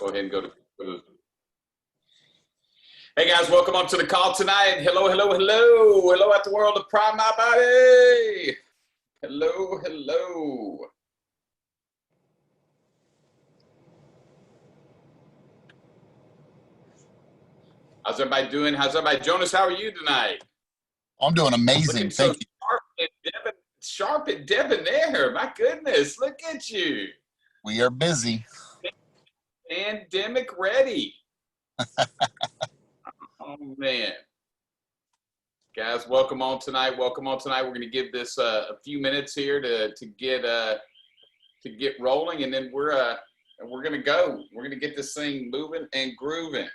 Go ahead and go to. Hey guys, welcome on to the call tonight. Hello, hello, hello. Hello at the world of PrimeMyBody. Hello, hello. How's everybody doing? How's everybody? Jonas, how are you tonight? I'm doing amazing. Thank you. Sharp and debonair. My goodness, look at you. We are busy. Pandemic ready. Oh man. Guys, welcome on tonight. Welcome on tonight. We're going to give this a few minutes here to get rolling, and then we're going to go. We're going to get this thing moving and grooving.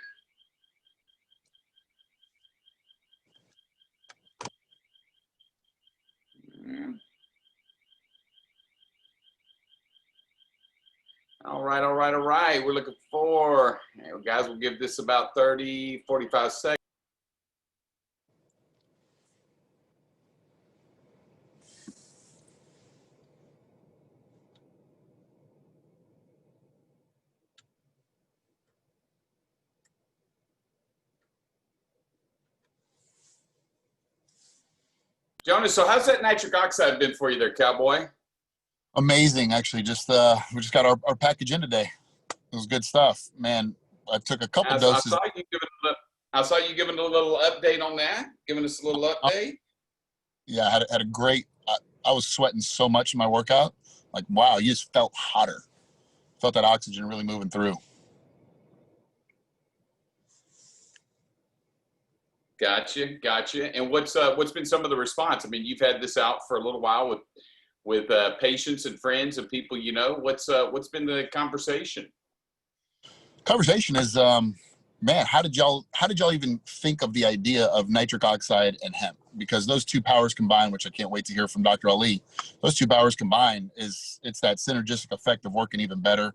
All right, all right, all right. We're looking for, guys, we'll give this about 30, 45 seconds. Jonas, so how's that nitric oxide been for you there, cowboy? Amazing, actually. We just got our package in today. It was good stuff, man. I took a couple doses. I saw you giving a little update on that. Giving us a little update. Yeah, I had a great. I was sweating so much in my workout. Like, wow, you just felt hotter. Felt that oxygen really moving through. Gotcha, gotcha. And what's been some of the response? I mean, you've had this out for a little while with patients and friends and people you know. What's been the conversation? Conversation is, man, how did y'all even think of the idea of nitric oxide and hemp? Because those two powers combined, which I can't wait to hear from Dr. Ali, those two powers combined it's that synergistic effect of working even better.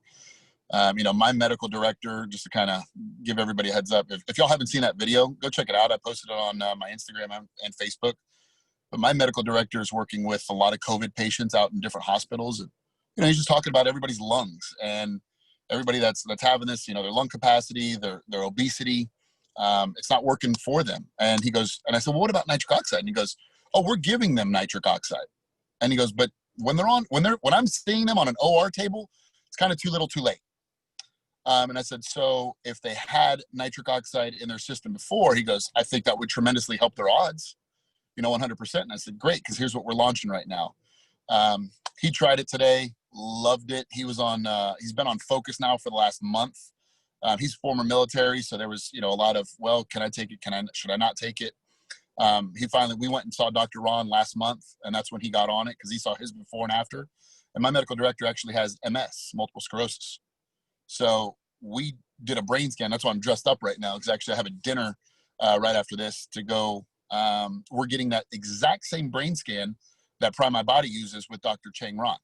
My medical director, just to kind of give everybody a heads up, if y'all haven't seen that video, go check it out. I posted it on my Instagram and Facebook. But my medical director is working with a lot of COVID patients out in different hospitals. And, he's just talking about everybody's lungs and everybody that's having this, their lung capacity, their obesity. It's not working for them. And he goes, and I said, well, what about nitric oxide? And he goes, oh, we're giving them nitric oxide. And he goes, but when I'm seeing them on an OR table, it's kind of too little too late. And I said, so if they had nitric oxide in their system before, he goes, I think that would tremendously help their odds, 100%. And I said, great, because here's what we're launching right now. He tried it today, loved it. He's been on Focus now for the last month. He's former military, so there was, a lot of, well, can I take it? Should I not take it? We went and saw Dr. Ron last month, and that's when he got on it because he saw his before and after. And my medical director actually has MS, multiple sclerosis. So we did a brain scan. That's why I'm dressed up right now, because actually I have a dinner right after this to go. We're getting that exact same brain scan that PrimeMyBody uses with Dr. Chang Ron.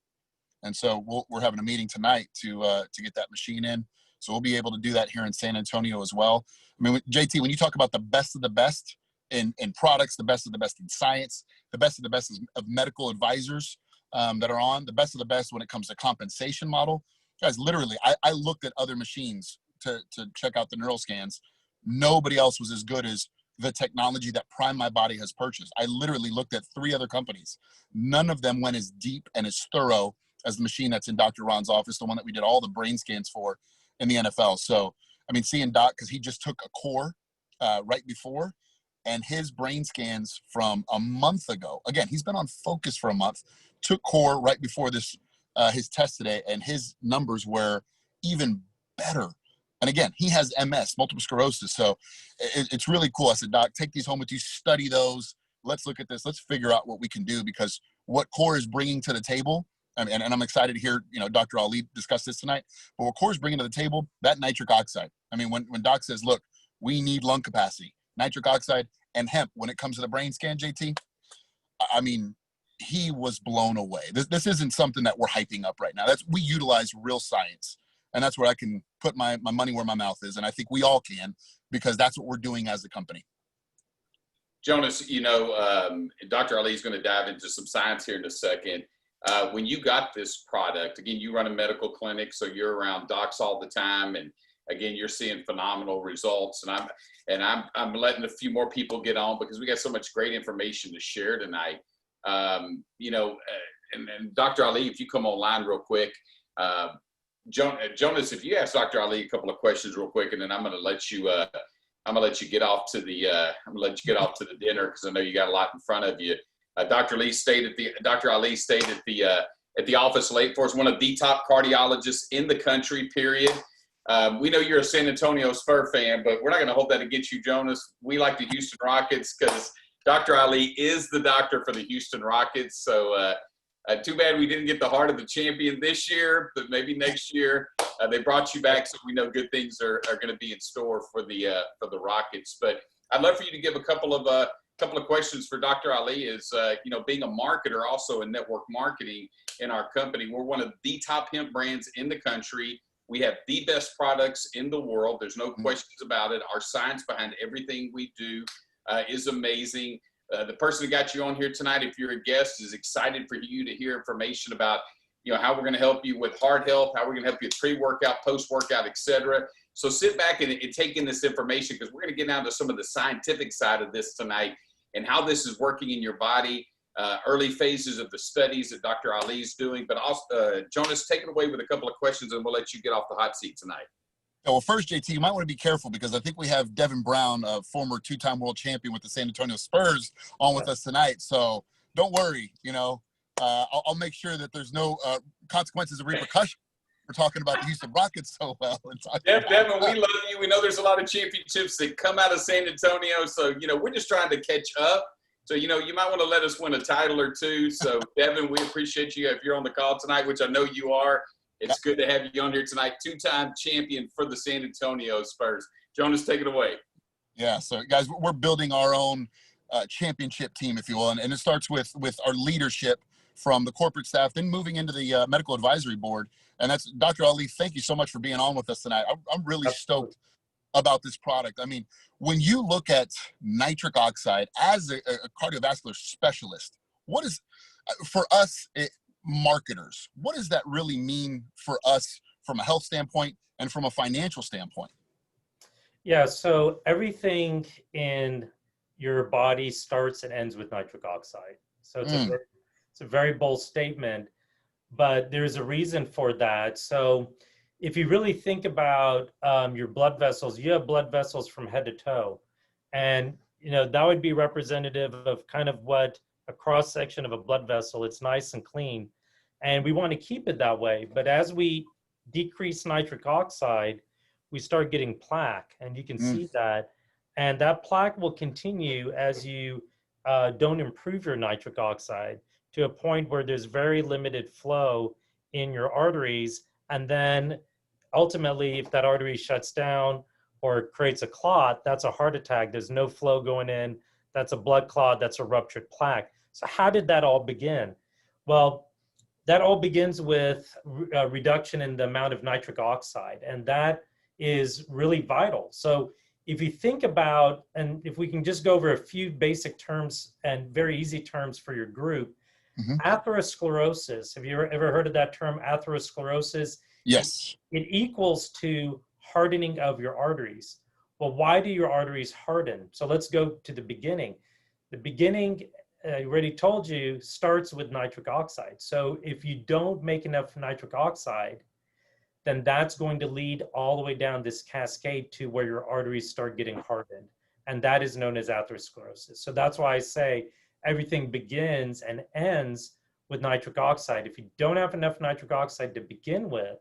And so we're having a meeting tonight to get that machine in. So we'll be able to do that here in San Antonio as well. I mean, JT, when you talk about the best of the best in products, the best of the best in science, the best of the best of medical advisors that are on, the best of the best when it comes to compensation model. Guys, literally, I looked at other machines to check out the neural scans. Nobody else was as good as the technology that PrimeMyBody has purchased. I literally looked at 3 other companies. None of them went as deep and as thorough as the machine that's in Dr. Ron's office, the one that we did all the brain scans for in the NFL. So, I mean, seeing Doc, because he just took a core right before, and his brain scans from a month ago, again, he's been on Focus for a month, took core right before this, his test today, and his numbers were even better. And again, he has MS, multiple sclerosis. So it's really cool. I said, Doc, take these home with you, study those. Let's look at this. Let's figure out what we can do, because what Core is bringing to the table, and I'm excited to hear, Dr. Ali discuss this tonight, but what Core is bringing to the table, that nitric oxide. I mean, when Doc says, look, we need lung capacity, nitric oxide and hemp, when it comes to the brain scan, JT, I mean, he was blown away. This isn't something that we're hyping up right now. We utilize real science. And that's where I can put my money where my mouth is. And I think we all can, because that's what we're doing as a company. Jonas, Dr. Ali is going to dive into some science here in a second. When you got this product, again, you run a medical clinic, so you're around docs all the time. again, you're seeing phenomenal results, and I'm letting a few more people get on because we got so much great information to share tonight. You know, and Dr. Ali, if you come online real quick, Jonas, if you ask Dr. Ali a couple of questions real quick, and then I'm going to let you get off to the dinner because I know you got a lot in front of you. Dr. Ali stayed at the office late for us, one of the top cardiologists in the country, period. We know you're a San Antonio Spurs fan, but we're not going to hold that against you, Jonas. We like the Houston Rockets because Dr. Ali is the doctor for the Houston Rockets. So too bad we didn't get the heart of the champion this year, but maybe next year. They brought you back, so we know good things are going to be in store for the Rockets. But I'd love for you to give a couple of questions for Dr. Ali. Is you know, being a marketer, also in network marketing in our company, we're one of the top hemp brands in the country. We have the best products in the world. There's no questions about it. Our science behind everything we do is amazing. The person who got you on here tonight, if you're a guest, is excited for you to hear information about, you know, how we're going to help you with heart health, how we're going to help you with pre-workout, post-workout, etc. So sit back and take in this information because we're going to get down to some of the scientific side of this tonight and how this is working in your body, early phases of the studies that Dr. Ali is doing. But also, Jonas, take it away with a couple of questions and we'll let you get off the hot seat tonight. Well, first, JT, you might want to be careful because I think we have Devin Brown, a former two-time world champion with the San Antonio Spurs, on with us tonight. So don't worry, you know, I'll make sure that there's no consequences or repercussions for talking about the Houston Rockets so well. Devin, we love you. We know there's a lot of championships that come out of San Antonio. So, you know, we're just trying to catch up. So, you know, you might want to let us win a title or two. So, Devin, we appreciate you if you're on the call tonight, which I know you are. It's good to have you on here tonight. Two-time champion for the San Antonio Spurs. Jonas, take it away. Yeah, so guys, we're building our own championship team, if you will, and it starts with our leadership from the corporate staff, then moving into the medical advisory board. And that's Dr. Ali. Thank you so much for being on with us tonight. I'm really stoked about this product. I mean, when you look at nitric oxide as a cardiovascular specialist, what is for us? Marketers, what does that really mean for us from a health standpoint and from a financial standpoint? Yeah, so everything in your body starts and ends with nitric oxide. So it's a very bold statement, but there's a reason for that. So if you really think about your blood vessels, you have blood vessels from head to toe, and you know that would be representative of kind of what a cross section of a blood vessel. It's nice and clean, and we want to keep it that way. But as we decrease nitric oxide, we start getting plaque, and you can see that. And that plaque will continue as you don't improve your nitric oxide to a point where there's very limited flow in your arteries. And then ultimately, if that artery shuts down or creates a clot, that's a heart attack. There's no flow going in. That's a blood clot. That's a ruptured plaque. So how did that all begin? Well, that all begins with a reduction in the amount of nitric oxide, and that is really vital. So if you think about, and if we can just go over a few basic terms and very easy terms for your group, atherosclerosis, have you ever heard of that term, atherosclerosis? Yes. It equals to hardening of your arteries. Well, why do your arteries harden? So let's go to the beginning. The beginning, I already told you, starts with nitric oxide. So if you don't make enough nitric oxide, then that's going to lead all the way down this cascade to where your arteries start getting hardened. And that is known as atherosclerosis. So that's why I say everything begins and ends with nitric oxide. If you don't have enough nitric oxide to begin with,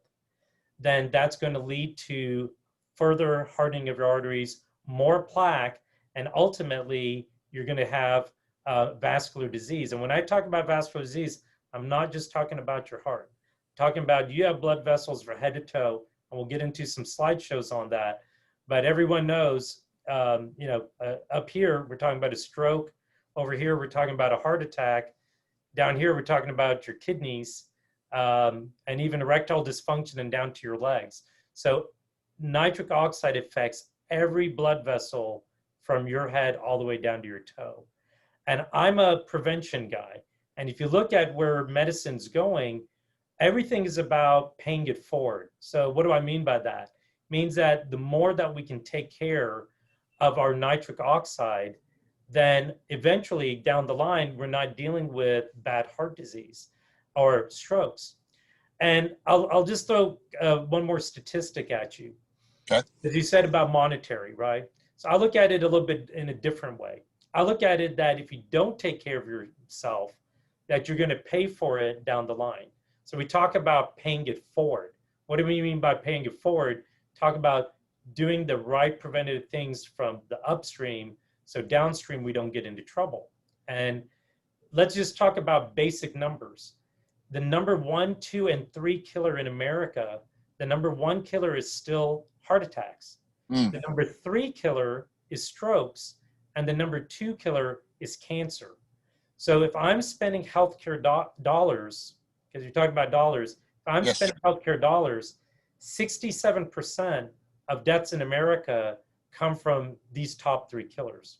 then that's going to lead to further hardening of your arteries, more plaque, and ultimately you're going to have vascular disease. And when I talk about vascular disease, I'm not just talking about your heart. I'm talking about you have blood vessels from head to toe, and we'll get into some slideshows on that. But everyone knows, up here we're talking about a stroke. Over here we're talking about a heart attack. Down here we're talking about your kidneys, and even erectile dysfunction and down to your legs. So nitric oxide affects every blood vessel from your head all the way down to your toe. And I'm a prevention guy. And if you look at where medicine's going, everything is about paying it forward. So what do I mean by that? means that the more that we can take care of our nitric oxide, then eventually down the line, we're not dealing with bad heart disease or strokes. And I'll just throw one more statistic at you. Okay. As you said about monetary, right? So I look at it a little bit in a different way. I look at it that if you don't take care of yourself, that you're going to pay for it down the line. So we talk about paying it forward. What do we mean by paying it forward? Talk about doing the right preventative things from the upstream, so downstream we don't get into trouble. And let's just talk about basic numbers. The number 1, 2, and 3 killer in America, the number 1 killer is still heart attacks. The number 3 killer is strokes, and the number 2 killer is cancer. So if I'm spending healthcare dollars, because you're talking about dollars, if I'm spending healthcare dollars, 67% of deaths in America come from these top 3 killers.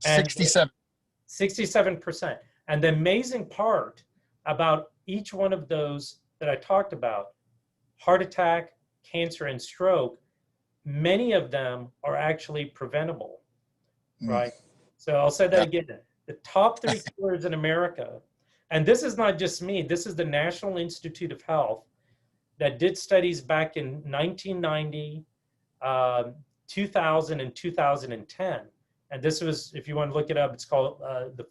And 67%. And the amazing part about each one of those that I talked about, heart attack, cancer, and stroke, many of them are actually preventable, right? So I'll say that again. The top 3 killers in America, and this is not just me, this is the National Institute of Health that did studies back in 1990, 2000, and 2010. And this was, if you want to look it up, it's called the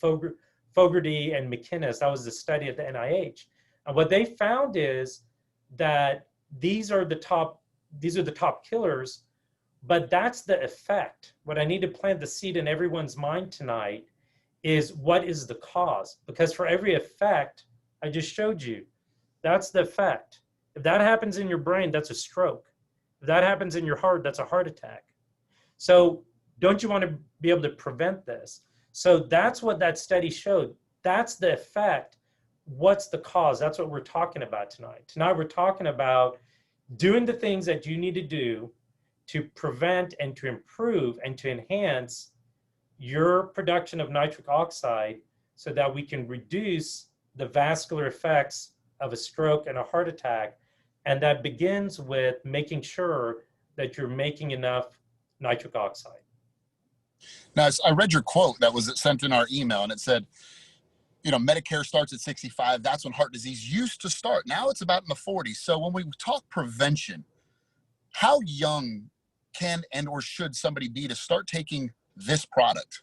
Fogarty and McInnes. That was the study at the NIH. And what they found is that these are the top killers, but that's the effect. What I need to plant the seed in everyone's mind tonight is, what is the cause? Because for every effect I just showed you, that's the effect. If that happens in your brain, that's a stroke. If that happens in your heart, that's a heart attack. So don't you want to be able to prevent this? So that's what that study showed. That's the effect. What's the cause? That's what we're talking about tonight. Tonight we're talking about doing the things that you need to do to prevent and to improve and to enhance your production of nitric oxide so that we can reduce the vascular effects of a stroke and a heart attack. And that begins with making sure that you're making enough nitric oxide. Now, I read your quote that was sent in our email, and it said, you know, Medicare starts at 65. That's when heart disease used to start. Now it's about in the 40s. So when we talk prevention, how young can and or should somebody be to start taking this product?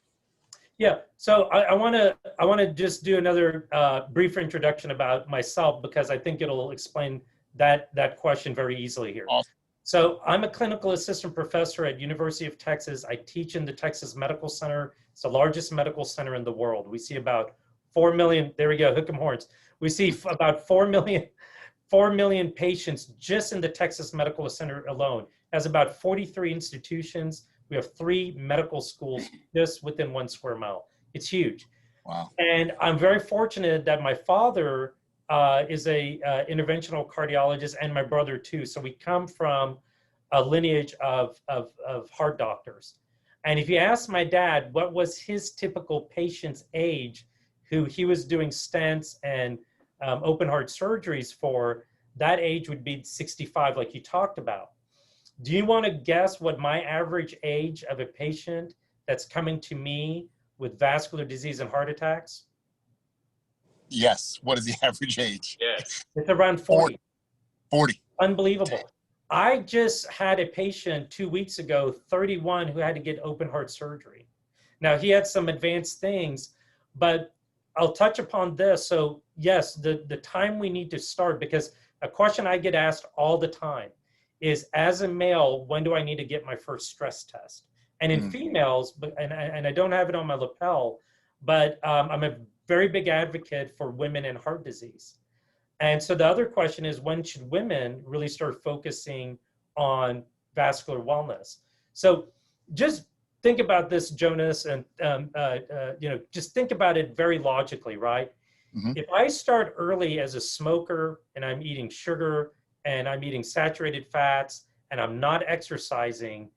Yeah, so I want to just do another brief introduction about myself, because I think it'll explain that question very easily here. Awesome. So I'm a clinical assistant professor at University of Texas. I teach in the Texas Medical Center. It's the largest medical center in the world. We see about 4 million, there we go, hook 'em horns. We see about 4 million patients just in the Texas Medical Center alone. It has about 43 institutions. We have 3 medical schools just within 1 square mile. It's huge. Wow. And I'm very fortunate that my father is a interventional cardiologist, and my brother too. So we come from a lineage of heart doctors. And if you ask my dad, what was his typical patient's age who he was doing stents and open heart surgeries for, that age would be 65, like you talked about. Do you want to guess what my average age of a patient that's coming to me with vascular disease and heart attacks? Yes. What is the average age? Yes. It's around 40. 40. Unbelievable. I just had a patient 2 weeks ago, 31, who had to get open heart surgery. Now, he had some advanced things, but I'll touch upon this. So yes, the time we need to start, because a question I get asked all the time is, as a male, when do I need to get my first stress test? And in females, and I don't have it on my lapel, but I'm a very big advocate for women and heart disease. And so the other question is, when should women really start focusing on vascular wellness? So just think about this, Jonas, and just think about it very logically, right? If I start early as a smoker and I'm eating sugar and I'm eating saturated fats and I'm not exercising,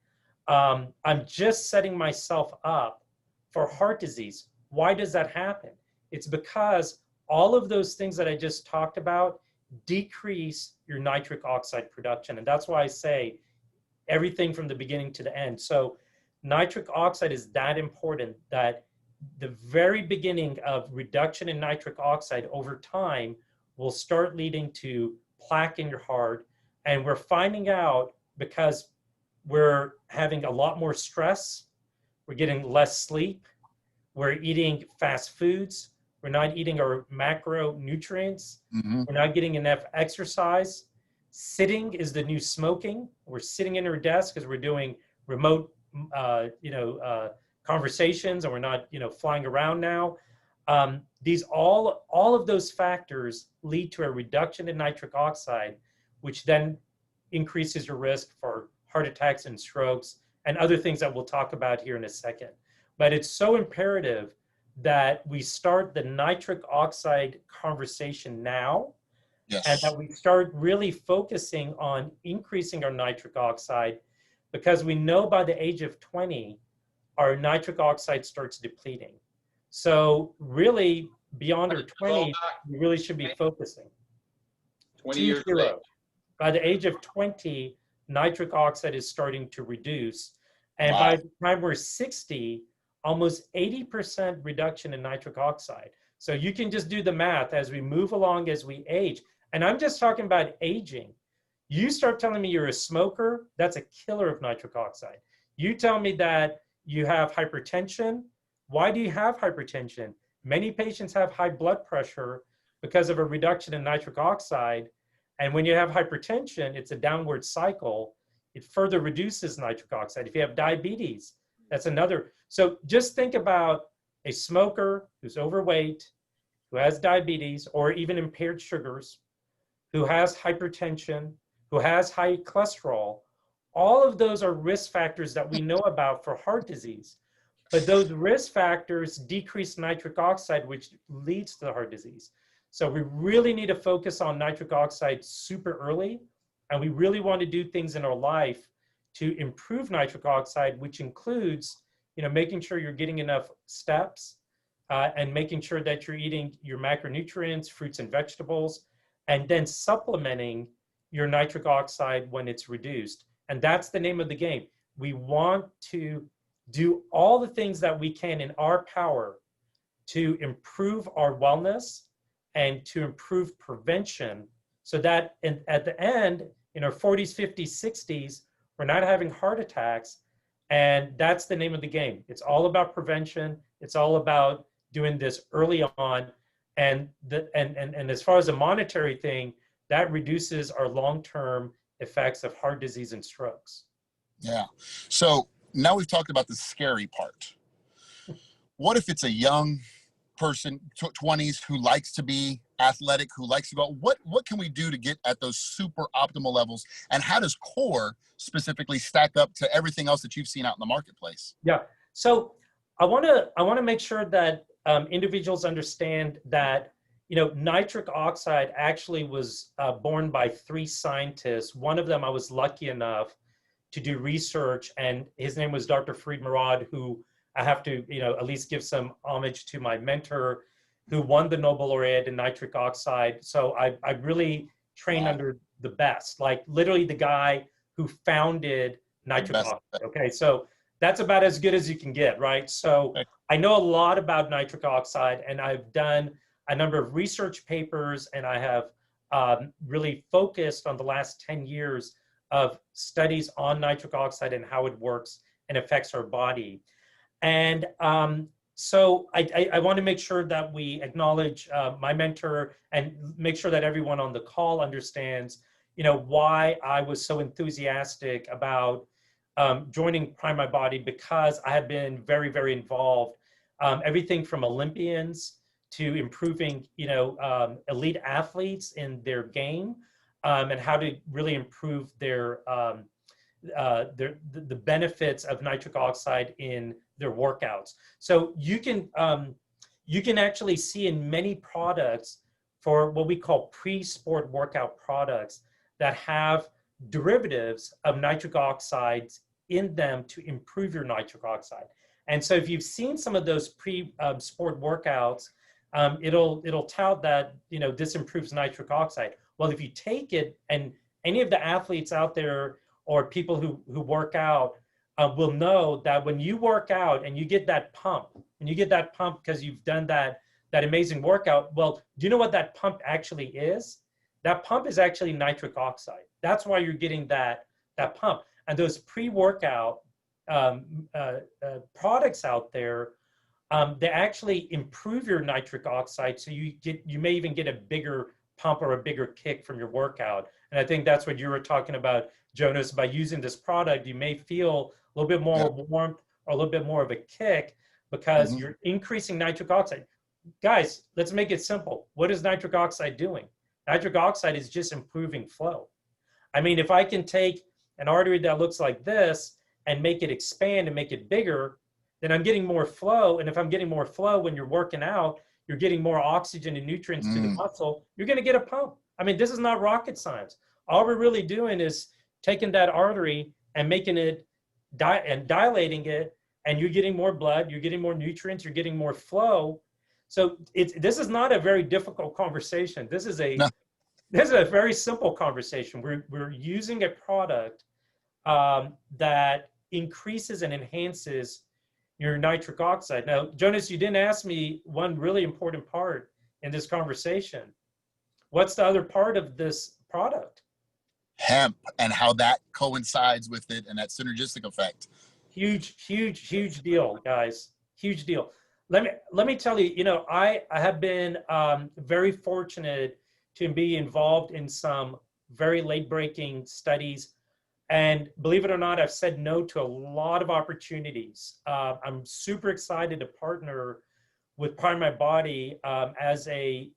I'm just setting myself up for heart disease. Why does that happen? It's because all of those things that I just talked about decrease your nitric oxide production. And that's why I say everything from the beginning to the end. So nitric oxide is that important that the very beginning of reduction in nitric oxide over time will start leading to plaque in your heart. And we're finding out because we're having a lot more stress, we're getting less sleep, we're eating fast foods, we're not eating our macronutrients, we're not getting enough exercise. Sitting is the new smoking. We're sitting in our desk because we're doing remote, conversations, and we're not, flying around now. These all of those factors lead to a reduction in nitric oxide, which then increases your risk for heart attacks and strokes and other things that we'll talk about here in a second. But it's so imperative that we start the nitric oxide conversation now. Yes. And that we start really focusing on increasing our nitric oxide, because we know by the age of 20, our nitric oxide starts depleting. So really, beyond our 20, we really should be focusing. 20 years of age. By the age of 20, nitric oxide is starting to reduce. And by the time we're 60, almost 80% reduction in nitric oxide. So you can just do the math as we move along, as we age. And I'm just talking about aging. You start telling me you're a smoker, that's a killer of nitric oxide. You tell me that you have hypertension. Why do you have hypertension? Many patients have high blood pressure because of a reduction in nitric oxide. And when you have hypertension, it's a downward cycle. It further reduces nitric oxide. If you have diabetes, that's another. So just think about a smoker who's overweight, who has diabetes or even impaired sugars, who has hypertension, who has high cholesterol. All of those are risk factors that we know about for heart disease. But those risk factors decrease nitric oxide, which leads to the heart disease. So we really need to focus on nitric oxide super early. And we really want to do things in our life to improve nitric oxide, which includes, making sure you're getting enough steps and making sure that you're eating your macronutrients, fruits and vegetables, and then supplementing your nitric oxide when it's reduced. And that's the name of the game. We want to do all the things that we can in our power to improve our wellness and to improve prevention, so that at the end, in our 40s, 50s, 60s, we're not having heart attacks. And that's the name of the game. It's all about prevention. It's all about doing this early on. And as far as a monetary thing, that reduces our long-term effects of heart disease and strokes. Yeah. So now we've talked about the scary part. What if it's a young person, 20s, who likes to be athletic, who likes to go? What can we do to get at those super optimal levels? And how does core specifically stack up to everything else that you've seen out in the marketplace? Yeah. So I want to make sure that individuals understand that nitric oxide actually was born by 3 scientists. One of them I was lucky enough to do research, and his name was Dr. Farid Murad, who I have to at least give some homage to, my mentor, who won the Nobel laureate in nitric oxide. So I really trained under the best, like literally the guy who founded nitric oxide. Okay, so that's about as good as you can get, right? So I know a lot about nitric oxide, and I've done a number of research papers, and I have really focused on the last 10 years of studies on nitric oxide and how it works and affects our body. And so I want to make sure that we acknowledge my mentor and make sure that everyone on the call understands, why I was so enthusiastic about joining PrimeMyBody, because I have been very, very involved. Everything from Olympians to improving, elite athletes in their game, and how to really improve their the benefits of nitric oxide in their workouts. So you can actually see in many products, for what we call pre-sport workout products, that have derivatives of nitric oxides in them to improve your nitric oxide. And so if you've seen some of those pre-sport workouts, it'll tout that this improves nitric oxide. Well, if you take it, and any of the athletes out there, or people who work out will know that when you work out and you get that pump, because you've done that amazing workout, well, do you know what that pump actually is? That pump is actually nitric oxide. That's why you're getting that pump. And those pre-workout products out there, they actually improve your nitric oxide, so you may even get a bigger pump or a bigger kick from your workout. And I think that's what you were talking about, Jonas. By using this product, you may feel a little bit more warmth or a little bit more of a kick because you're increasing nitric oxide. Guys, let's make it simple. What is nitric oxide doing? Nitric oxide is just improving flow. I mean, if I can take an artery that looks like this and make it expand and make it bigger, then I'm getting more flow. And if I'm getting more flow when you're working out, you're getting more oxygen and nutrients to the muscle, you're going to get a pump. I mean, this is not rocket science. All we're really doing is taking that artery and making it and dilating it, and you're getting more blood, you're getting more nutrients, you're getting more flow. So this is not a very difficult conversation. This is a very simple conversation. We're using a product that increases and enhances your nitric oxide. Now, Jonas, you didn't ask me one really important part in this conversation. What's the other part of this product? Hemp, and how that coincides with it and that synergistic effect. Huge deal, guys. Huge deal. Let me tell you, I have been very fortunate to be involved in some very late-breaking studies. And believe it or not, I've said no to a lot of opportunities. I'm super excited to partner with PrimeMyBody as a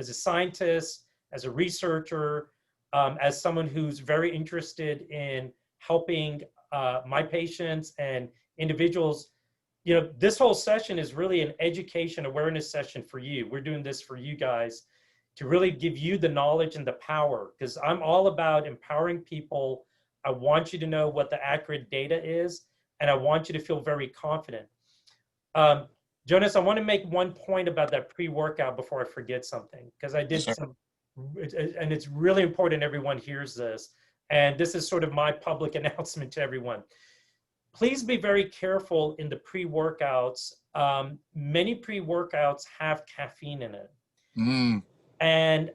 scientist, as a researcher, as someone who's very interested in helping my patients and individuals. This whole session is really an education awareness session for you. We're doing this for you guys to really give you the knowledge and the power, because I'm all about empowering people. I want you to know what the accurate data is, and I want you to feel very confident. Jonas, I want to make one point about that pre-workout before I forget something, because I did and it's really important everyone hears this. And this is sort of my public announcement to everyone. Please be very careful in the pre-workouts. Many pre-workouts have caffeine in it. And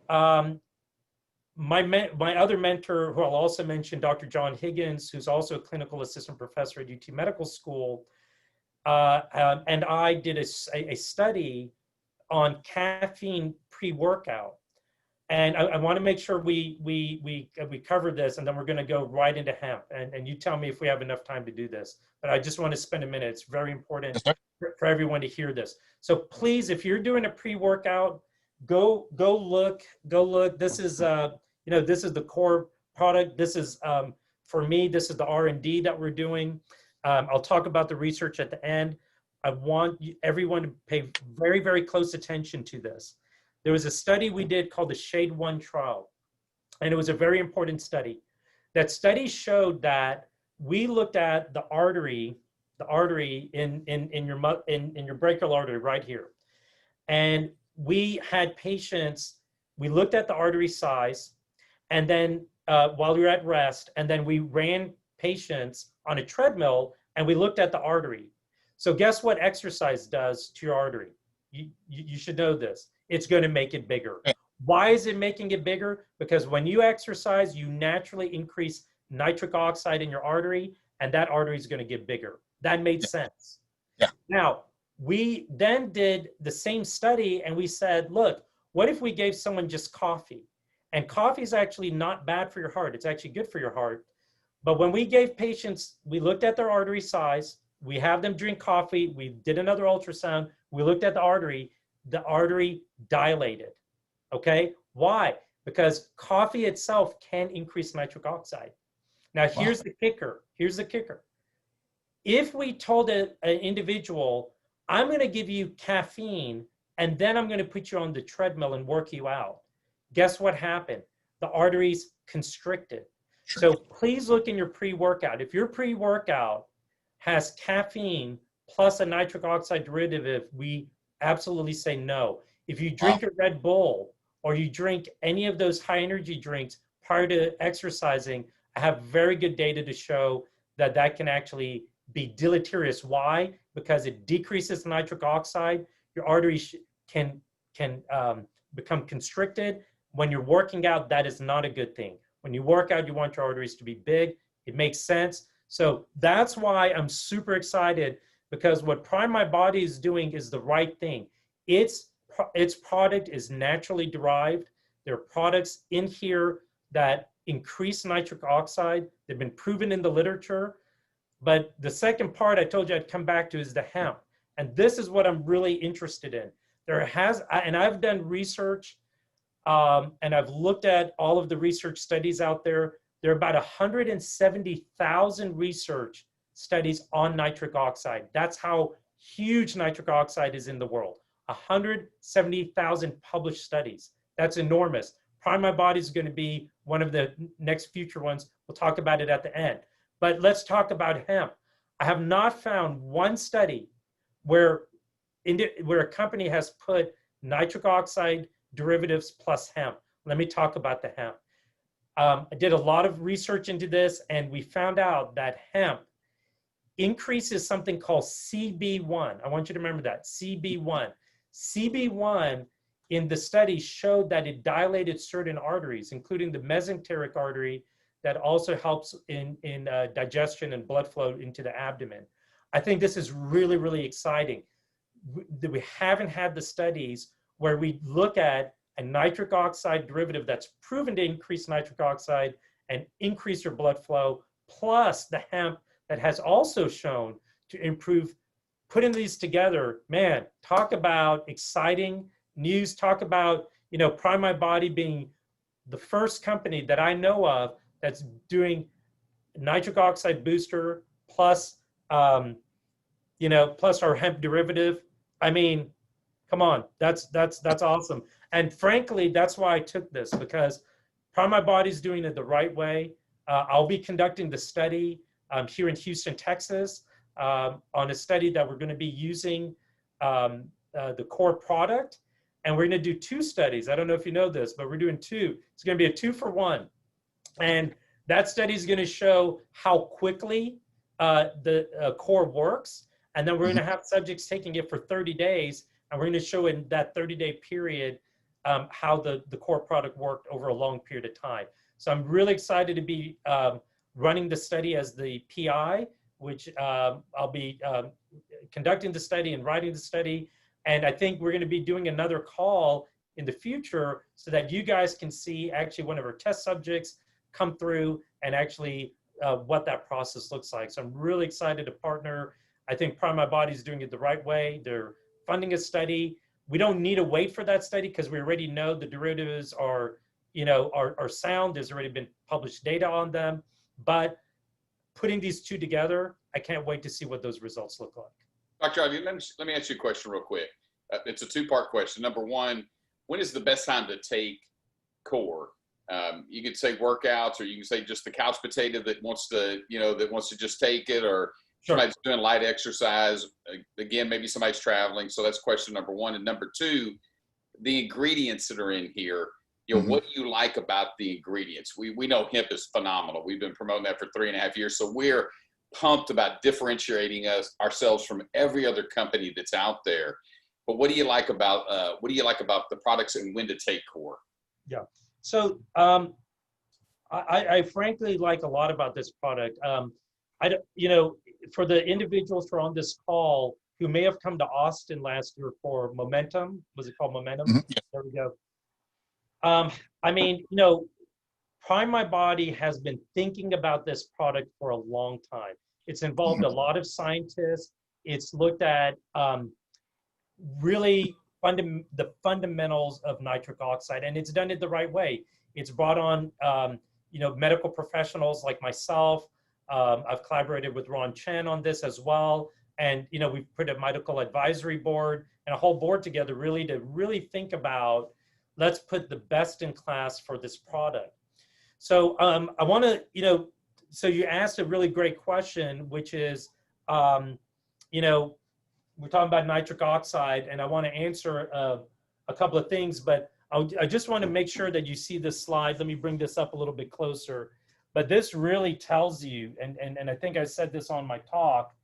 my other mentor, who I'll also mention, Dr. John Higgins, who's also a clinical assistant professor at UT Medical School, and I did a study on caffeine pre-workout. And I want to make sure we cover this, and then we're going to go right into hemp. And you tell me if we have enough time to do this. But I just want to spend a minute. It's very important for everyone to hear this. So please, if you're doing a pre-workout, go look. This is this is the core product. This is for me. This is the R&D that we're doing. I'll talk about the research at the end. I want everyone to pay very, very close attention to this. There was a study we did called the Shade 1 trial, and it was a very important study. That study showed that we looked at the artery in your brachial artery right here, and we had patients. We looked at the artery size, and then while we were at rest, and then we ran patients on a treadmill, and we looked at the artery. So guess what exercise does to your artery? You should know this. It's going to make it bigger. Why is it making it bigger? Because when you exercise, you naturally increase nitric oxide in your artery, and that artery is going to get bigger. That made sense. Yeah. Now, we then did the same study, and we said, look, what if we gave someone just coffee? And coffee is actually not bad for your heart. It's actually good for your heart. But when we gave patients, we looked at their artery size, we have them drink coffee, we did another ultrasound, we looked at the artery dilated, okay? Why? Because coffee itself can increase nitric oxide. Now, here's the kicker. Here's the kicker. If we told an individual, I'm going to give you caffeine, and then I'm going to put you on the treadmill and work you out, guess what happened? The arteries constricted. So please look in your pre-workout. If your pre-workout has caffeine plus a nitric oxide derivative, we absolutely say no. If you drink a Red Bull or you drink any of those high energy drinks prior to exercising, I have very good data to show that that can actually be deleterious. Why? Because it decreases nitric oxide. Your arteries can become constricted. When you're working out, that is not a good thing. When you work out, you want your arteries to be big. It makes sense. So that's why I'm super excited, because what PrimeMyBody is doing is the right thing. Its product is naturally derived. There are products in here that increase nitric oxide. They've been proven in the literature. But the second part I told you I'd come back to is the hemp. And this is what I'm really interested in. And I've done research, and I've looked at all of the research studies out there. There are about 170,000 research studies on nitric oxide. That's how huge nitric oxide is in the world. 170,000 published studies. That's enormous. PrimeMyBody is going to be one of the next future ones. We'll talk about it at the end. But let's talk about hemp. I have not found one study where a company has put nitric oxide derivatives plus hemp. Let me talk about the hemp. I did a lot of research into this, and we found out that hemp increases something called CB1. I want you to remember that, CB1. CB1 in the study showed that it dilated certain arteries, including the mesenteric artery, that also helps in digestion and blood flow into the abdomen. I think this is really, really exciting. We haven't had the studies where we look at a nitric oxide derivative that's proven to increase nitric oxide and increase your blood flow, plus the hemp that has also shown to improve. Putting these together, man, talk about exciting news. Talk about, PrimeMyBody being the first company that I know of that's doing nitric oxide booster plus, plus our hemp derivative. I mean, come on, that's awesome. And frankly, that's why I took this, because PrimeMyBody is doing it the right way. I'll be conducting the study here in Houston, Texas, on a study that we're going to be using the core product. And we're going to do 2 studies. I don't know if you know this, but we're doing 2. It's going to be a 2-for-1. And that study is going to show how quickly the core works. And then we're going to have subjects taking it for 30 days. And we're going to show in that 30-day period how the core product worked over a long period of time. So I'm really excited to be running the study as the PI, which I'll be conducting the study and writing the study. And I think we're going to be doing another call in the future so that you guys can see actually one of our test subjects come through and actually what that process looks like. So I'm really excited to partner. I think PrimeMyBody is doing it the right way. They're funding a study. We don't need to wait for that study because we already know the derivatives are sound. There's already been published data on them. But putting these 2 together, I can't wait to see what those results look like. Dr. Ali, let me ask you a question real quick. It's a 2-part question. Number one, when is the best time to take core? You could say workouts, or you can say just the couch potato that wants to just take it, or Sure. somebody's doing light exercise. Again, maybe somebody's traveling. So that's question number 1. And number 2, the ingredients that are in here. What do you like about the ingredients? We know hemp is phenomenal. We've been promoting that for 3.5 years. So we're pumped about differentiating ourselves from every other company that's out there. But what do you like about the products and when to take core? Yeah. So I frankly like a lot about this product. For the individuals who are on this call who may have come to Austin last year for Momentum, was it called Momentum? Yeah. There we go. PrimeMyBody has been thinking about this product for a long time. It's involved a lot of scientists. It's looked at really the fundamentals of nitric oxide, and it's done it the right way. It's brought on medical professionals like myself. I've collaborated with Ron Chen on this as well, and we've put a medical advisory board and a whole board together to think about, let's put the best in class for this product. So I want to, so you asked a really great question, which is, we're talking about nitric oxide, and I want to answer a couple of things, but I just want to make sure that you see this slide. Let me bring this up a little bit closer. But this really tells you, and I think I said this on my talk,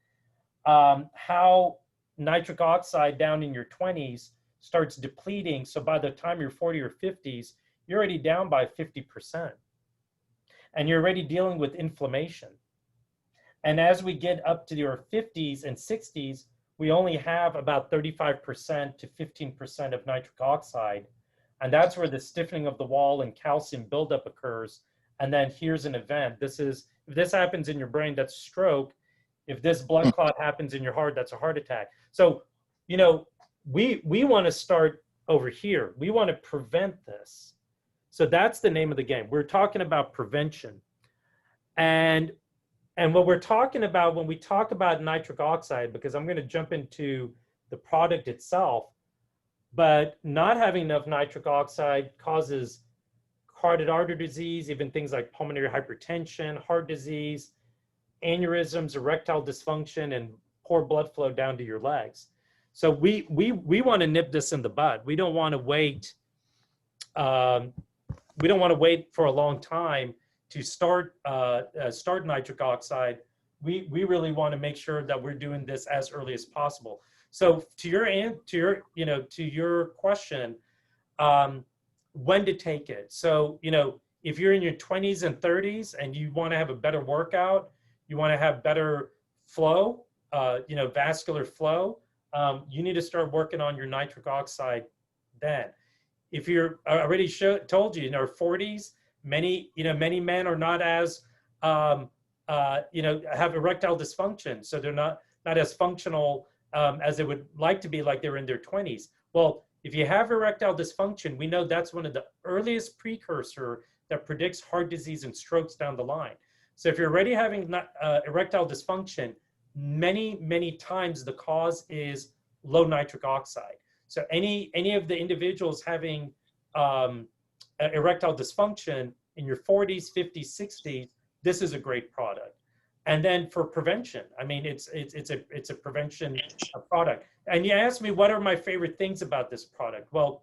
how nitric oxide down in your 20s starts depleting. So by the time you're 40 or 50s, you're already down by 50%. And you're already dealing with inflammation. And as we get up to your 50s and 60s, we only have about 35% to 15% of nitric oxide. And that's where the stiffening of the wall and calcium buildup occurs. And then here's an event. If this happens in your brain, that's stroke. If this blood clot happens in your heart, that's a heart attack. So, we want to start over here. We want to prevent this. So that's the name of the game. We're talking about prevention. And what we're talking about when we talk about nitric oxide, because I'm going to jump into the product itself, but not having enough nitric oxide causes carotid artery disease, even things like pulmonary hypertension, heart disease, aneurysms, erectile dysfunction, and poor blood flow down to your legs. So we want to nip this in the bud. We don't want to wait. We don't want to wait for a long time to start nitric oxide. We really want to make sure that we're doing this as early as possible. So to your question, when to take it. So, if you're in your 20s and 30s and you want to have a better workout, you want to have better flow, vascular flow, you need to start working on your nitric oxide then. If you're already told you in our 40s, many men are not as, have erectile dysfunction. So they're not as functional as they would like to be, like they were in their 20s. Well, if you have erectile dysfunction, we know that's one of the earliest precursor that predicts heart disease and strokes down the line. So if you're already having erectile dysfunction, many times the cause is low nitric oxide. So any of the individuals having erectile dysfunction in your 40s, 50s, 60s, this is a great product. And then for prevention, I mean, it's a prevention product. And you asked me, what are my favorite things about this product? Well,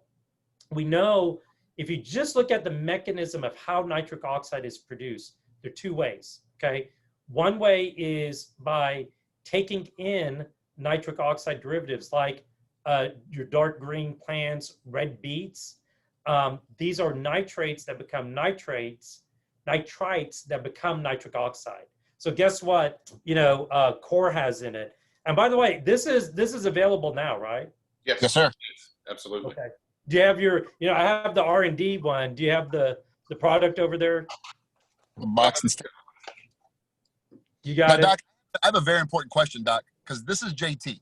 we know if you just look at the mechanism of how nitric oxide is produced, there are two ways, okay? One way is by taking in nitric oxide derivatives like your dark green plants, red beets. These are nitrates that become nitrites that become nitric oxide. So guess what, Core has in it. And by the way, this is available now, right? Yes, Yes, sir. Absolutely. Okay. Do you have I have the R&D one. Do you have the product over there? The box and stuff. You got it? Doc, I have a very important question, Doc, because this is JT.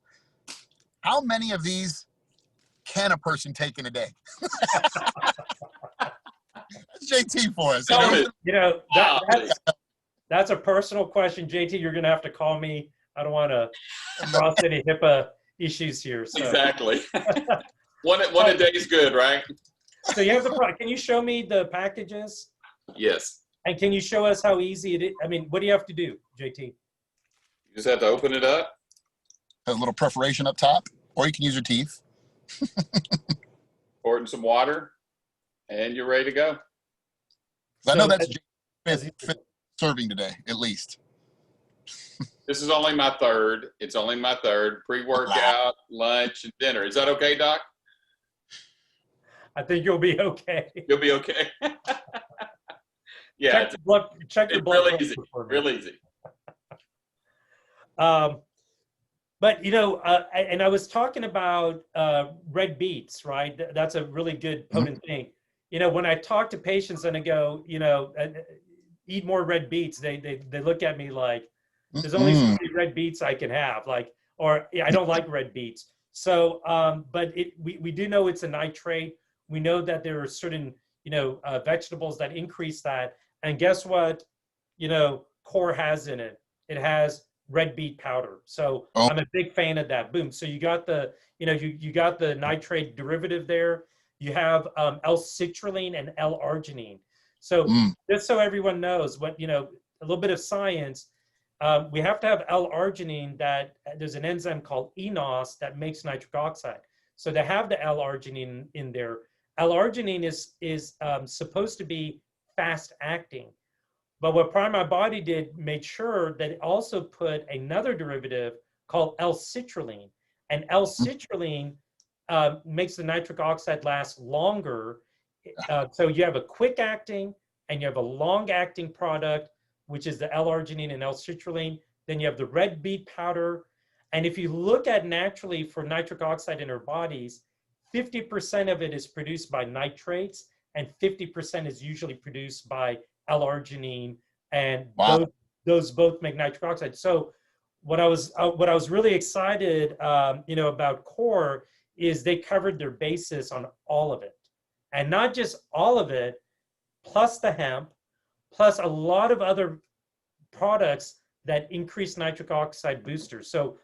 How many of these can a person take in a day? That's JT for us. That's a personal question, JT. You're going to have to call me. I don't want to cross any HIPAA issues here. So. Exactly. one a day is good, right? So you have the product. Can you show me the packages? Yes. And can you show us how easy it is? I mean, what do you have to do, JT? You just have to open it up. Has a little perforation up top, or you can use your teeth. Pour it in some water, and you're ready to go. I know that's fifth serving today, at least. This is only my third. It's only my third. Pre-workout, lunch, and dinner. Is that okay, Doc? I think you'll be okay. You'll be okay. Yeah. Check your blood. Real easy. Real easy. But, and I was talking about red beets, right? That's a really good potent thing. When I talk to patients and I go, eat more red beets, they look at me like, there's only so many red beets I can have, I don't like red beets. So, but we do know it's a nitrate. We know that there are certain, vegetables that increase that. And guess what, Core has in it? It has red beet powder. So I'm a big fan of that. Boom. So you got the, you got the nitrate derivative there. You have L-citrulline and L-arginine. So just so everyone knows what, a little bit of science, we have to have L-arginine that there's an enzyme called eNOS that makes nitric oxide. So to have the L-arginine in there, L-arginine is supposed to be fast acting. But what PrimeMyBody did, made sure that it also put another derivative called L-citrulline. And L-citrulline makes the nitric oxide last longer. So you have a quick acting and you have a long acting product, which is the L-arginine and L-citrulline. Then you have the red beet powder. And if you look at naturally for nitric oxide in our bodies, 50% of it is produced by nitrates and 50% is usually produced by L-arginine, and Wow. those both make nitric oxide. So what I was really excited, about Core is they covered their basis on all of it, and not just all of it, plus the hemp, plus a lot of other products that increase nitric oxide boosters. So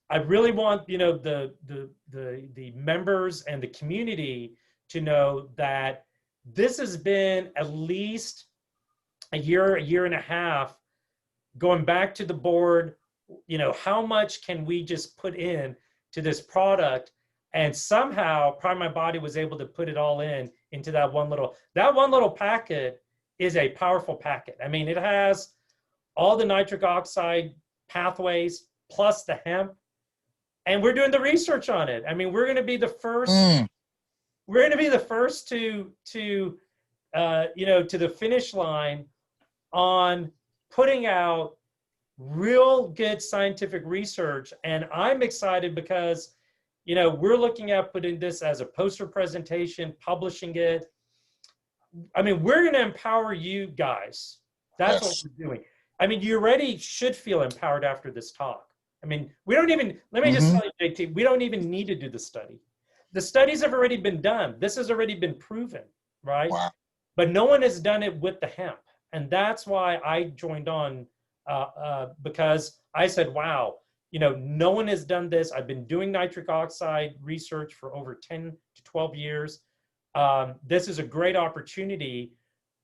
I really want the members and the community to know that this has been at least a year and a half going back to the board. How much can we just put in to this product? And somehow PrimeMyBody was able to put it all into that one little packet. Is a powerful packet. I mean, it has all the nitric oxide pathways plus the hemp, and we're doing the research on it. I mean, we're going to be the first. We're going to be the first to the finish line on putting out real good scientific research. And I'm excited because, we're looking at putting this as a poster presentation, publishing it. I mean, we're going to empower you guys. That's what we're doing. I mean, you already should feel empowered after this talk. I mean, we don't even, let me just tell you, JT, we don't even need to do the study. The studies have already been done. This has already been proven, right? Wow. But no one has done it with the hemp. And that's why I joined on, because I said, wow, no one has done this. I've been doing nitric oxide research for over 10 to 12 years. This is a great opportunity,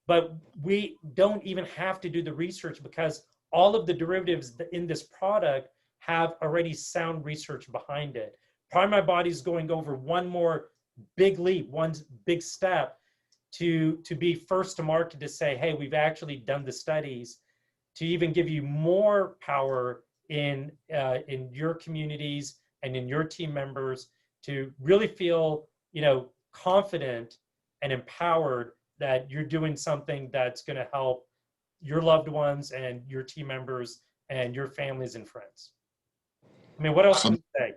but we don't even have to do the research because all of the derivatives in this product have already sound research behind it. PrimeMyBody is going over one more big leap, one big step to be first to market, to say, hey, we've actually done the studies, to even give you more power in your communities and in your team members to really feel, confident and empowered that you're doing something that's going to help your loved ones and your team members and your families and friends. I mean, what else can we say?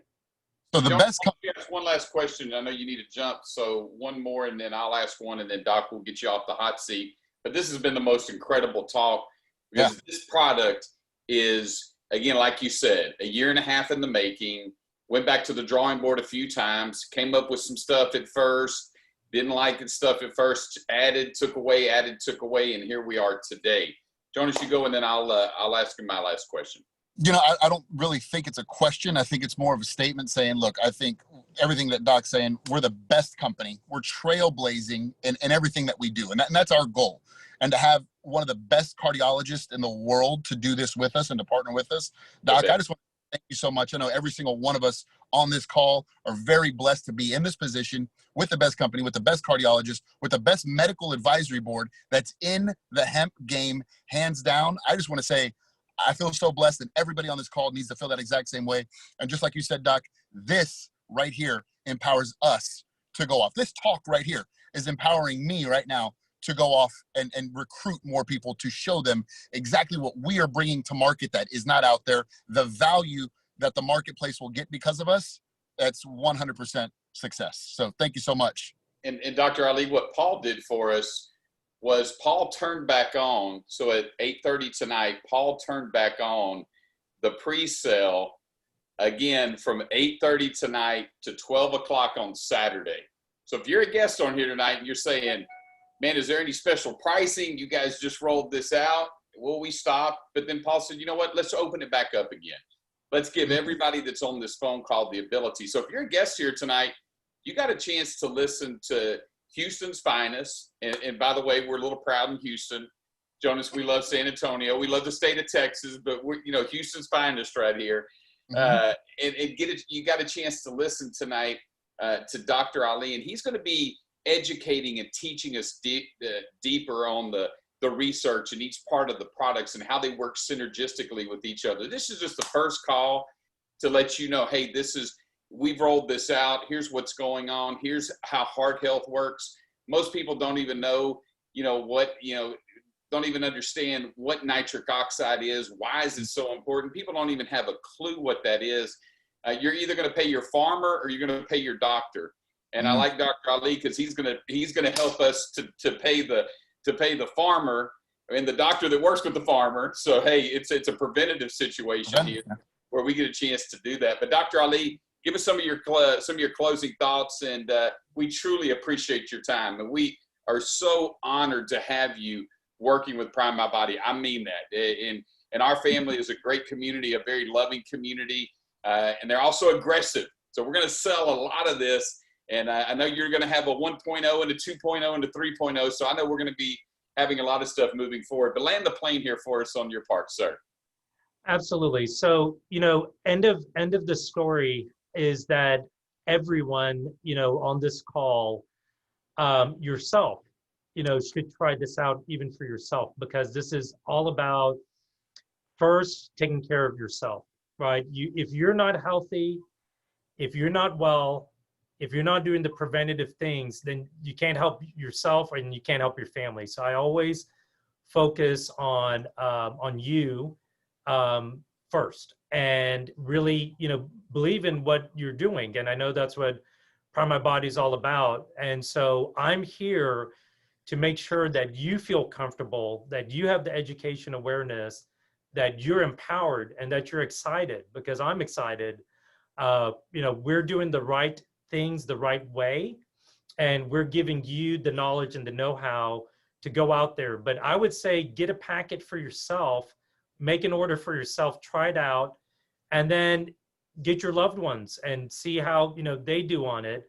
So the best. Ask one last question. I know you need to jump, so one more, and then I'll ask one, and then Doc will get you off the hot seat. But this has been the most incredible talk because this product is, again, like you said, a year and a half in the making. Went back to the drawing board a few times. Came up with some stuff at first. Didn't like it stuff at first. Added, took away, and here we are today. Jonas, you go, and then I'll ask you my last question. I don't really think it's a question. I think it's more of a statement saying, look, I think everything that Doc's saying, we're the best company. We're trailblazing in everything that we do. And that's our goal. And to have one of the best cardiologists in the world to do this with us and to partner with us. Doc, I just want to thank you so much. I know every single one of us on this call are very blessed to be in this position with the best company, with the best cardiologist, with the best medical advisory board that's in the hemp game, hands down. I just want to say, I feel so blessed, and everybody on this call needs to feel that exact same way. And just like you said, Doc, this right here empowers us to go off. This talk right here is empowering me right now to go off and recruit more people, to show them exactly what we are bringing to market that is not out there, the value that the marketplace will get because of us. That's 100% success. So thank you so much. And Dr. Ali, what Paul did for us was Paul turned back on. So at 8:30 tonight, Paul turned back on the pre-sale again from 8:30 tonight to 12 o'clock on Saturday. So if you're a guest on here tonight and you're saying, man, is there any special pricing? You guys just rolled this out. Will we stop? But then Paul said, you know what? Let's open it back up again. Let's give everybody that's on this phone call the ability. So if you're a guest here tonight, you got a chance to listen to Houston's finest. And by the way, we're a little proud in Houston. Jonas, we love San Antonio. We love the state of Texas, but we're, Houston's finest right here. And you got a chance to listen tonight to Dr. Ali, and he's going to be educating and teaching us deeper on the the research and each part of the products and how they work synergistically with each other. This is just the first call to let you know, hey, we've rolled this out. Here's what's going on. Here's how heart health works. Most people don't even know, don't even understand what nitric oxide is. Why is it so important? People don't even have a clue what that is. You're either going to pay your farmer or you're going to pay your doctor. And I like Dr. Ali because he's going to help us to pay the farmer and the doctor that works with the farmer. So hey, it's a preventative situation here where we get a chance to do that. But Dr. Ali, give us some of your closing thoughts, and we truly appreciate your time. And we are so honored to have you working with PrimeMyBody. I mean that. And our family is a great community, a very loving community, and they're also aggressive. So we're going to sell a lot of this. And I know you're going to have a 1.0 and a 2.0 and a 3.0. So I know we're going to be having a lot of stuff moving forward. But land the plane here for us on your part, sir. Absolutely. So, end of the story is that everyone, on this call, yourself, should try this out even for yourself, because this is all about first taking care of yourself, right? If you're not healthy, if you're not well, if you're not doing the preventative things, then you can't help yourself and you can't help your family. So I always focus on you first, and really, believe in what you're doing. And I know that's what PrimeMyBody is all about. And so I'm here to make sure that you feel comfortable, that you have the education awareness, that you're empowered, and that you're excited, because I'm excited. We're doing the right things the right way, and we're giving you the knowledge and the know-how to go out there. But I would say get a packet for yourself, make an order for yourself, try it out, and then get your loved ones and see how they do on it.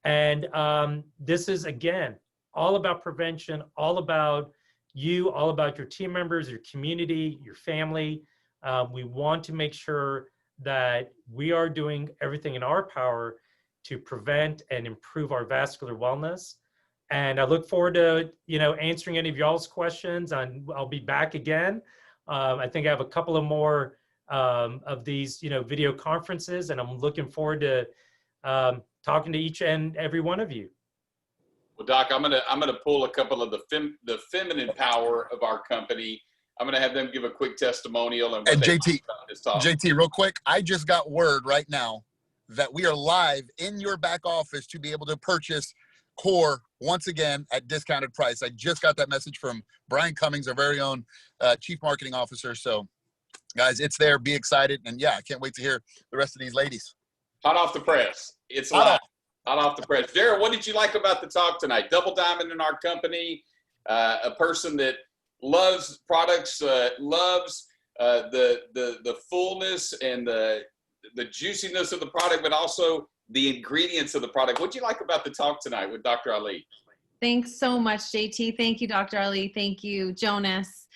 And this is, again, all about prevention, all about you, all about your team members, your community, your family. We want to make sure that we are doing everything in our power to prevent and improve our vascular wellness. And I look forward to, answering any of y'all's questions, and I'll be back again. I think I have a couple of more of these, video conferences, and I'm looking forward to talking to each and every one of you. Well, Doc, I'm gonna pull a couple of the feminine power of our company. I'm gonna have them give a quick testimonial and JT, real quick, I just got word right now that we are live in your back office to be able to purchase Core once again at discounted price. I just got that message from Brian Cummings, our very own Chief Marketing Officer. So, guys, it's there. Be excited. And, yeah, I can't wait to hear the rest of these ladies. Hot off the press. It's live. Hot off the press. Jared, what did you like about the talk tonight? Double diamond in our company, a person that loves products, loves the fullness and the juiciness of the product, but also the ingredients of the product. What did you like about the talk tonight with Dr. Ali? Thanks so much, JT. Thank you, Dr. Ali. Thank you, Jonas,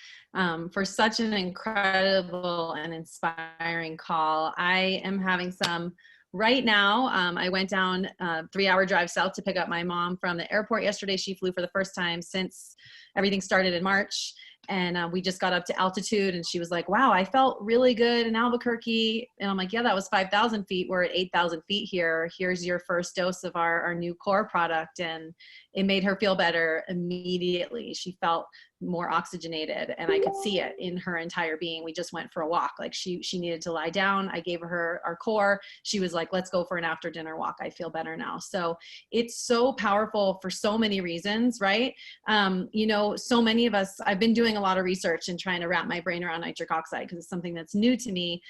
for such an incredible and inspiring call. I am having some right now. I went down a 3-hour drive south to pick up my mom from the airport yesterday. She flew for the first time since everything started in March. And we just got up to altitude, and she was like, wow, I felt really good in Albuquerque. And I'm like, yeah, that was 5,000 feet. We're at 8,000 feet here. Here's your first dose of our new Core product. And it made her feel better immediately. She felt more oxygenated, and I could see it in her entire being. We just went for a walk. Like she needed to lie down. I gave her our Core. She was like, let's go for an after dinner walk. I feel better now. So it's so powerful for so many reasons, right? So many of us, I've been doing a lot of research and trying to wrap my brain around nitric oxide because it's something that's new to me.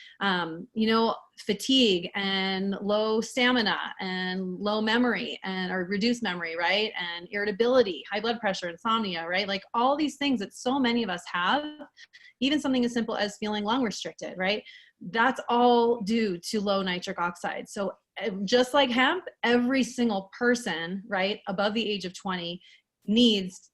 Fatigue and low stamina and low memory or reduced memory, right? And irritability, high blood pressure, insomnia, right? Like all these things that so many of us have, even something as simple as feeling lung restricted, right? That's all due to low nitric oxide. So just like hemp, every single person, right, above the age of 20 needs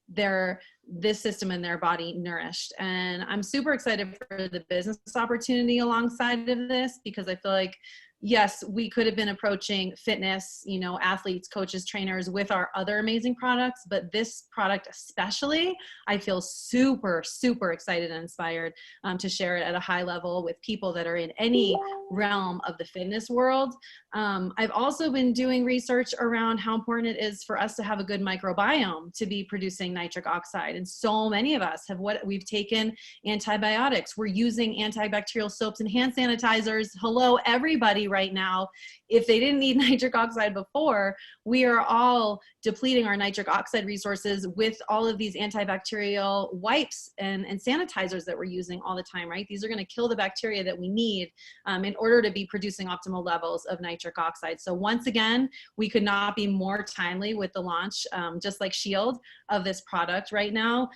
this system in their body nourished. And I'm super excited for the business opportunity alongside of this, because I feel like yes, we could have been approaching fitness, you know, athletes, coaches, trainers with our other amazing products, but this product especially, I feel super, super excited and inspired to share it at a high level with people that are in any realm of the fitness world. I've also been doing research around how important it is for us to have a good microbiome to be producing nitric oxide. And so many of us we've taken antibiotics. We're using antibacterial soaps and hand sanitizers. Hello, everybody right now. If they didn't need nitric oxide before, we are all depleting our nitric oxide resources with all of these antibacterial wipes and sanitizers that we're using all the time, right? These are going to kill the bacteria that we need in order to be producing optimal levels of nitric oxide. So once again, we could not be more timely with the launch, just like Shield, of this product right now.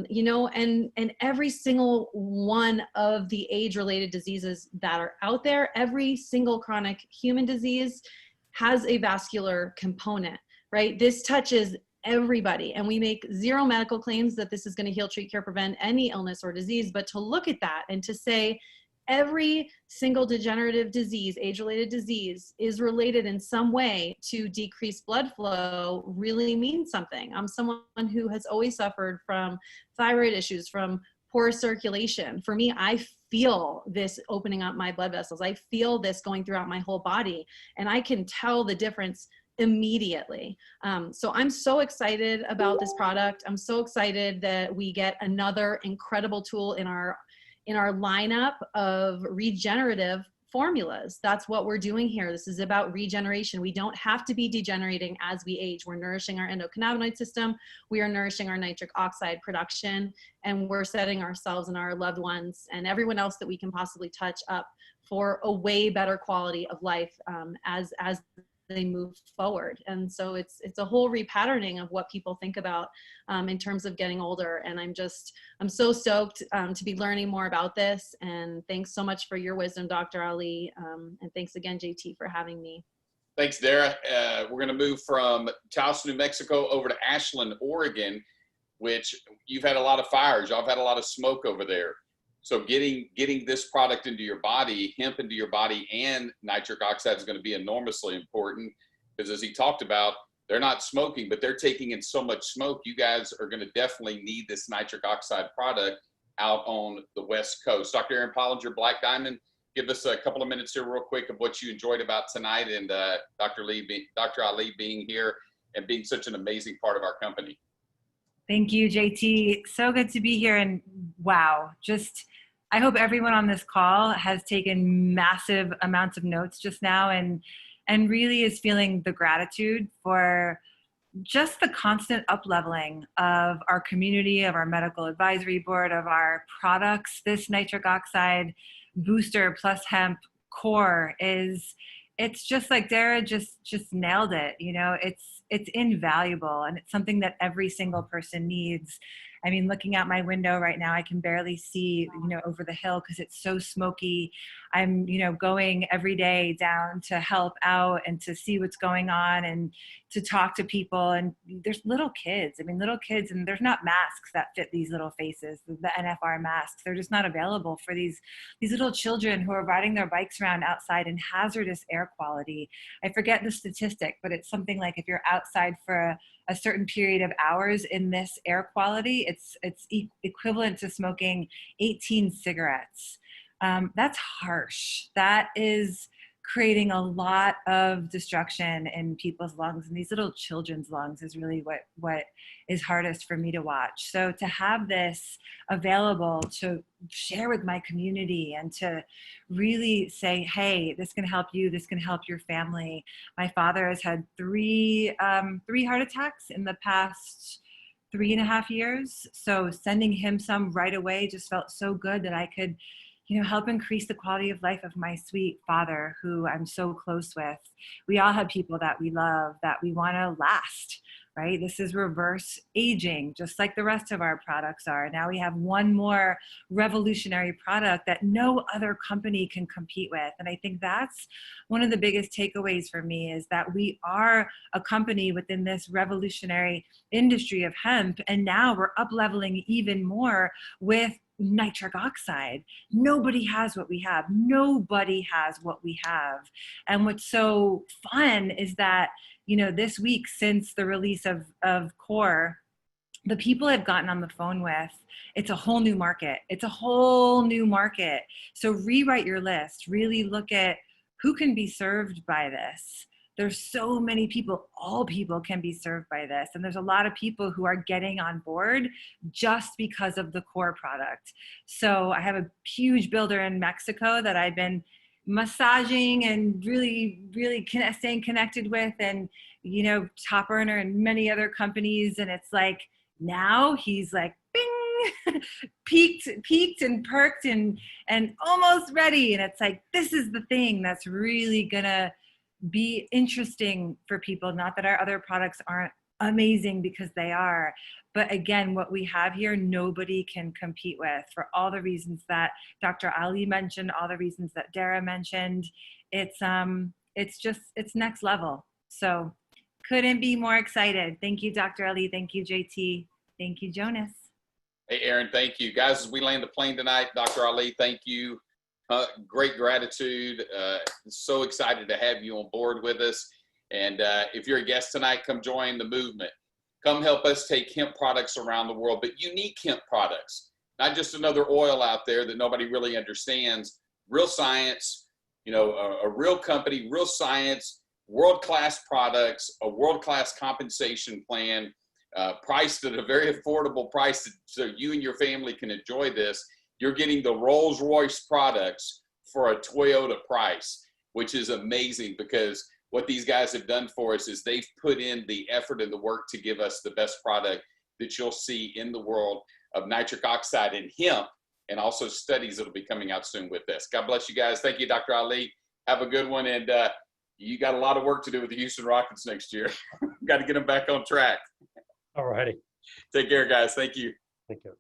You know, and every single one of the age-related diseases that are out there, every single chronic human disease has a vascular component, right? This touches everybody, and we make zero medical claims that this is going to heal, treat, cure, prevent any illness or disease, but to look at that and to say every single degenerative disease, age-related disease, is related in some way to decreased blood flow really means something. I'm someone who has always suffered from thyroid issues, from poor circulation. For me, I feel this opening up my blood vessels. I feel this going throughout my whole body, and I can tell the difference immediately. So I'm so excited about this product. I'm so excited that we get another incredible tool in our lineup of regenerative formulas. That's what we're doing here. This is about regeneration. We don't have to be degenerating as we age. We're nourishing our endocannabinoid system. We are nourishing our nitric oxide production, and we're setting ourselves and our loved ones and everyone else that we can possibly touch up for a way better quality of life as they move forward. And so it's a whole repatterning of what people think about in terms of getting older. And I'm so stoked to be learning more about this. And thanks so much for your wisdom, Dr. Ali. And thanks again, JT, for having me. Thanks, Dara. We're going to move from Taos, New Mexico over to Ashland, Oregon, which you've had a lot of fires. Y'all have had a lot of smoke over there. So getting this product into your body, hemp into your body, and nitric oxide is going to be enormously important, because as he talked about, they're not smoking, but they're taking in so much smoke. You guys are going to definitely need this nitric oxide product out on the West Coast. Dr. Aaron Pollinger, Black Diamond, give us a couple of minutes here real quick of what you enjoyed about tonight, and Dr. Ali being here and being such an amazing part of our company. Thank you, JT. So good to be here. And wow, I hope everyone on this call has taken massive amounts of notes just now and really is feeling the gratitude for just the constant up-leveling of our community, of our medical advisory board, of our products. This nitric oxide booster plus hemp core it's just like Dara just nailed it. You know, it's invaluable, and it's something that every single person needs. I mean, looking out my window right now, I can barely see, you know, over the hill because it's so smoky. I'm, you know, going every day down to help out and to see what's going on and to talk to people. And there's little kids. I mean, little kids, and there's not masks that fit these little faces, the NFR masks. They're just not available for these little children who are riding their bikes around outside in hazardous air quality. I forget the statistic, but it's something like if you're outside for a certain period of hours in this air quality, it's equivalent to smoking 18 cigarettes. That's harsh. That is creating a lot of destruction in people's lungs, and these little children's lungs is really what is hardest for me to watch. So to have this available to share with my community and to really say, hey, this can help you, this can help your family. My father has had three heart attacks in the past 3.5 years. So sending him some right away just felt so good that I could, you know, help increase the quality of life of my sweet father, who I'm so close with. We all have people that we love, that we want to last, right? This is reverse aging, just like the rest of our products are. Now we have one more revolutionary product that no other company can compete with. And I think that's one of the biggest takeaways for me, is that we are a company within this revolutionary industry of hemp. And now we're up leveling even more with nitric oxide. Nobody has what we have. Nobody has what we have. And what's so fun is that, you know, this week since the release of Core, the people I've gotten on the phone with, it's a whole new market. It's a whole new market. So rewrite your list, really look at who can be served by this. There's so many people, all people can be served by this. And there's a lot of people who are getting on board just because of the Core product. So I have a huge builder in Mexico that I've been massaging and really staying connected with, and, you know, top earner and many other companies. And it's like, now he's like, bing, peaked and perked and almost ready. And it's like, this is the thing that's really gonna be interesting for people. Not that our other products aren't amazing, because they are. But again, what we have here, nobody can compete with, for all the reasons that Dr. Ali mentioned, all the reasons that Dara mentioned. It's next level. So couldn't be more excited. Thank you, Dr. Ali. Thank you, JT. Thank you, Jonas. Hey, Aaron, thank you. Guys, as we land the plane tonight, Dr. Ali, thank you. Great gratitude. So excited to have you on board with us. And if you're a guest tonight, come join the movement. Come help us take hemp products around the world, but unique hemp products, not just another oil out there that nobody really understands. Real science, you know, a real company, real science, world-class products, a world-class compensation plan, priced at a very affordable price so you and your family can enjoy this. You're getting the Rolls-Royce products for a Toyota price, which is amazing, because what these guys have done for us is they've put in the effort and the work to give us the best product that you'll see in the world of nitric oxide and hemp, and also studies that'll be coming out soon with this. God bless you guys. Thank you, Dr. Ali. Have a good one. And you got a lot of work to do with the Houston Rockets next year. Got to get them back on track. All righty. Take care, guys. Thank you. Thank you.